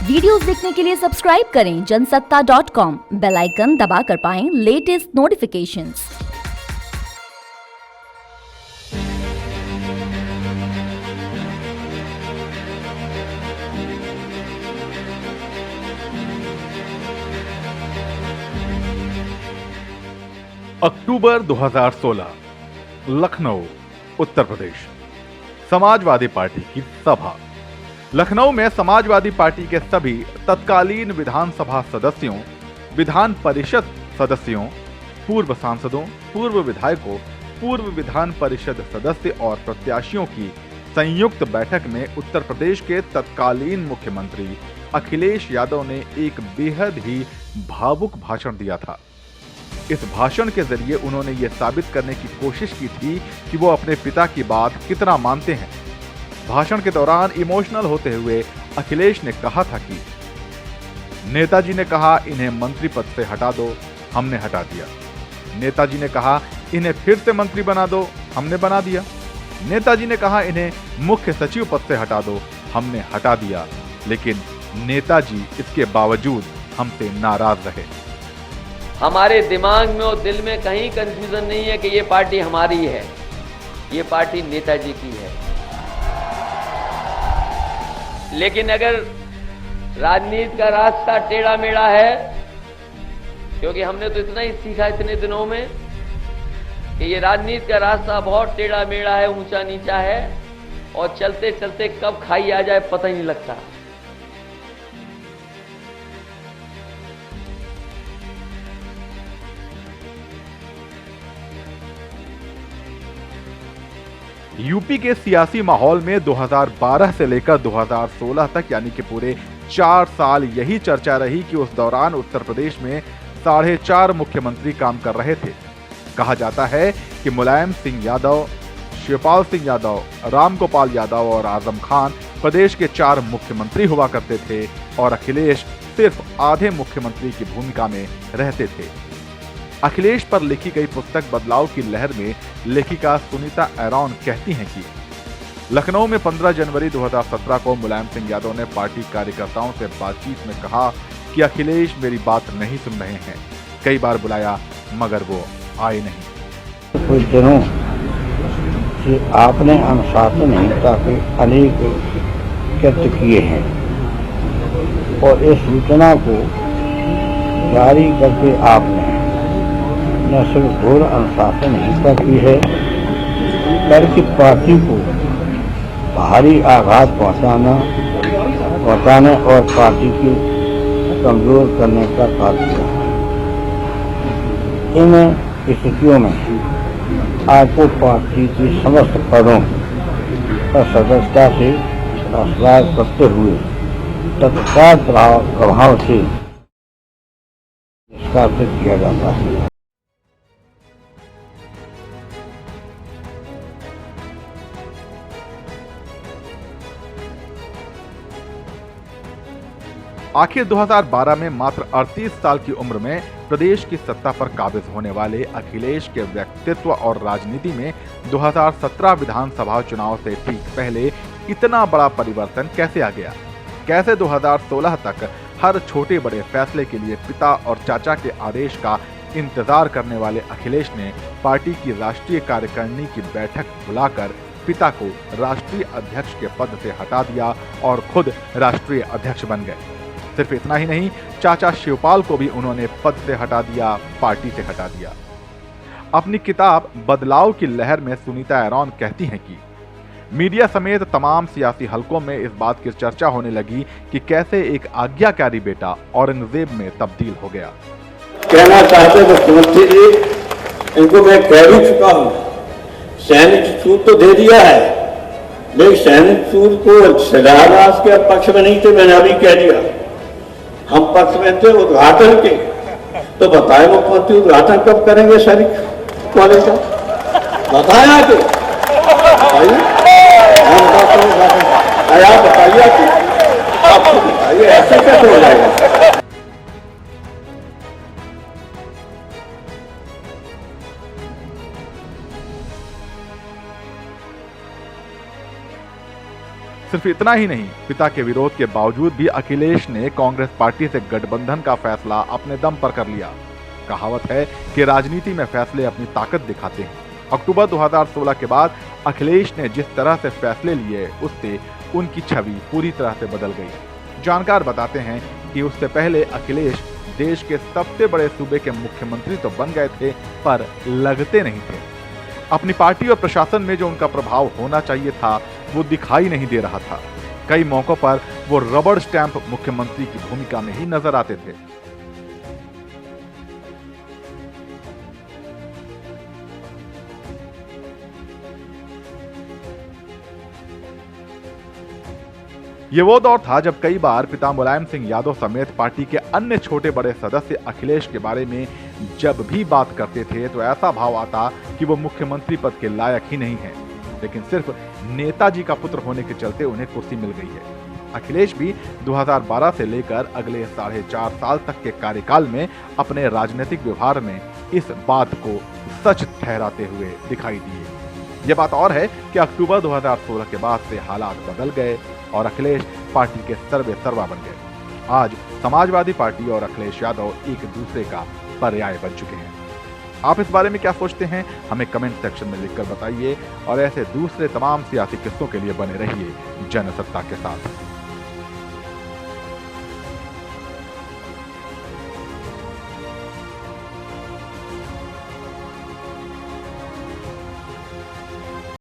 Videos देखने के लिए सब्सक्राइब करें जनसत्ता.com, बेल आइकन दबाकर पाएं लेटेस्ट नोटिफिकेशंस। अक्टूबर 2016, लखनऊ, उत्तर प्रदेश। समाजवादी पार्टी की सभा। लखनऊ में समाजवादी पार्टी के सभी तत्कालीन विधानसभा सदस्यों, विधान परिषद सदस्यों, पूर्व सांसदों, पूर्व विधायकों, पूर्व विधान परिषद सदस्य और प्रत्याशियों की संयुक्त बैठक में उत्तर प्रदेश के तत्कालीन मुख्यमंत्री अखिलेश यादव ने एक बेहद ही भावुक भाषण दिया था। इस भाषण के जरिए उन्होंने ये साबित करने की कोशिश की थी कि वो अपने पिता की बात कितना मानते हैं। भाषण के दौरान इमोशनल होते हुए अखिलेश ने कहा था कि नेताजी ने कहा इन्हें मंत्री पद से हटा दो, हमने हटा दिया। नेताजी ने कहा इन्हें फिर से मंत्री बना दो, हमने बना दिया। नेताजी ने कहा इन्हें मुख्य सचिव पद से हटा दो, हमने हटा दिया। लेकिन नेताजी इसके बावजूद हमसे नाराज रहे। हमारे दिमाग में और दिल में कहीं कंफ्यूजन नहीं है कि ये पार्टी हमारी है, ये पार्टी नेताजी की है। लेकिन अगर राजनीति का रास्ता टेढ़ा मेढ़ा है, क्योंकि हमने तो इतना ही सीखा इतने दिनों में कि ये राजनीति का रास्ता बहुत टेढ़ा मेढ़ा है, ऊंचा नीचा है और चलते चलते कब खाई आ जाए पता ही नहीं लगता। यूपी के सियासी माहौल में 2012 से लेकर 2016 तक यानी कि पूरे 4 साल यही चर्चा रही कि उस दौरान उत्तर प्रदेश में 4.5 मुख्यमंत्री काम कर रहे थे। कहा जाता है कि मुलायम सिंह यादव, शिवपाल सिंह यादव, राम गोपाल यादव और आजम खान प्रदेश के 4 मुख्यमंत्री हुआ करते थे और अखिलेश सिर्फ आधे मुख्यमंत्री की भूमिका में रहते थे। अखिलेश पर लिखी गई पुस्तक बदलाव की लहर में लेखिका सुनीता एरॉन कहती हैं कि लखनऊ में 15 जनवरी 2017 को मुलायम सिंह यादव ने पार्टी कार्यकर्ताओं से बातचीत में कहा कि अखिलेश मेरी बात नहीं सुन रहे हैं। कई बार बुलाया मगर वो आए नहीं। कुछ दिनों से आपने अनुशासनहीनता के अनेक कृत्य किए हैं और इस सूचना को जारी करके आपने न सिर्फ घोर अनुशासनहीनता की है बल्कि पार्टी को भारी आघात पहुंचाने और पार्टी की कमजोर करने का कार्य किया है। इन स्थितियों में आपको पार्टी की समस्त पदों पर सदस्यता से अवसर करते हुए तत्काल प्रभाव से निष्कासित किया जाता है। आखिर 2012 में मात्र 38 साल की उम्र में प्रदेश की सत्ता पर काबिज होने वाले अखिलेश के व्यक्तित्व और राजनीति में 2017 विधानसभा चुनाव से ठीक पहले इतना बड़ा परिवर्तन कैसे आ गया? कैसे 2016 तक हर छोटे बड़े फैसले के लिए पिता और चाचा के आदेश का इंतजार करने वाले अखिलेश ने पार्टी की राष्ट्रीय कार्यकारिणी की बैठक बुलाकर पिता को राष्ट्रीय अध्यक्ष के पद से हटा दिया और खुद राष्ट्रीय अध्यक्ष बन गए। सिर्फ इतना ही नहीं, चाचा शिवपाल को भी उन्होंने पद से हटा दिया, पार्टी से हटा दिया। अपनी किताब बदलाव की लहर में सुनीता एरॉन कहती हैं कि मीडिया समेत तमाम सियासी हलकों में इस बात की चर्चा होने लगी कि कैसे एक आज्ञाकारी बेटा औरंगजेब में तब्दील हो गया। कहना चाहते मुख्यमंत्री जी, इनको मैं कह भी चुका हूँ, सैनिक छूट तो दे दिया है, लेकिन सैनिक छूट को शिलान्यास के पक्ष में नहीं थे। मैंने अभी कह दिया हम पक्ष में थे उद्घाटन के। तो बताए मुख्यमंत्री उद्घाटन कब करेंगे सैनिक कॉलेज का? बताया कि आप बताइए कि आपको बताइए ऐसे कैसे हो जाएगा? सिर्फ इतना ही नहीं, पिता के विरोध के बावजूद भी अखिलेश ने कांग्रेस पार्टी से गठबंधन का फैसला अपने दम पर कर लिया। कहावत है कि राजनीति में फैसले अपनी ताकत दिखाते हैं। अक्टूबर 2016 के बाद अखिलेश ने जिस तरह से फैसले लिए, उससे उनकी छवि पूरी तरह से बदल गई। जानकार बताते हैं कि उससे पहले अखिलेश देश के सबसे बड़े सूबे के मुख्यमंत्री तो बन गए थे, पर लगते नहीं थे। अपनी पार्टी और प्रशासन में जो उनका प्रभाव होना चाहिए था, वो दिखाई नहीं दे रहा था। कई मौकों पर वो रबड़ स्टैंप मुख्यमंत्री की भूमिका में ही नजर आते थे। ये वो दौर था जब कई बार पिता मुलायम सिंह यादव समेत पार्टी के अन्य छोटे बड़े सदस्य अखिलेश के बारे में जब भी बात करते थे तो ऐसा भाव आता कि वो मुख्यमंत्री पद के लायक ही नहीं है, लेकिन सिर्फ नेताजी का पुत्र होने के चलते उन्हें कुर्सी मिल गई है। अखिलेश भी 2012 से लेकर अगले 4.5 साल तक के कार्यकाल में अपने राजनीतिक व्यवहार में इस बात को सच ठहराते हुए दिखाई दिए। ये बात और है कि अक्टूबर 2016 के बाद से हालात बदल गए और अखिलेश पार्टी के सर्वे सर्वा बन गए। आज समाजवादी पार्टी और अखिलेश यादव एक दूसरे का पर्याय बन चुके हैं। आप इस बारे में क्या सोचते हैं, हमें कमेंट सेक्शन में लिखकर बताइए और ऐसे दूसरे तमाम सियासी किस्सों के लिए बने रहिए जनसत्ता के साथ।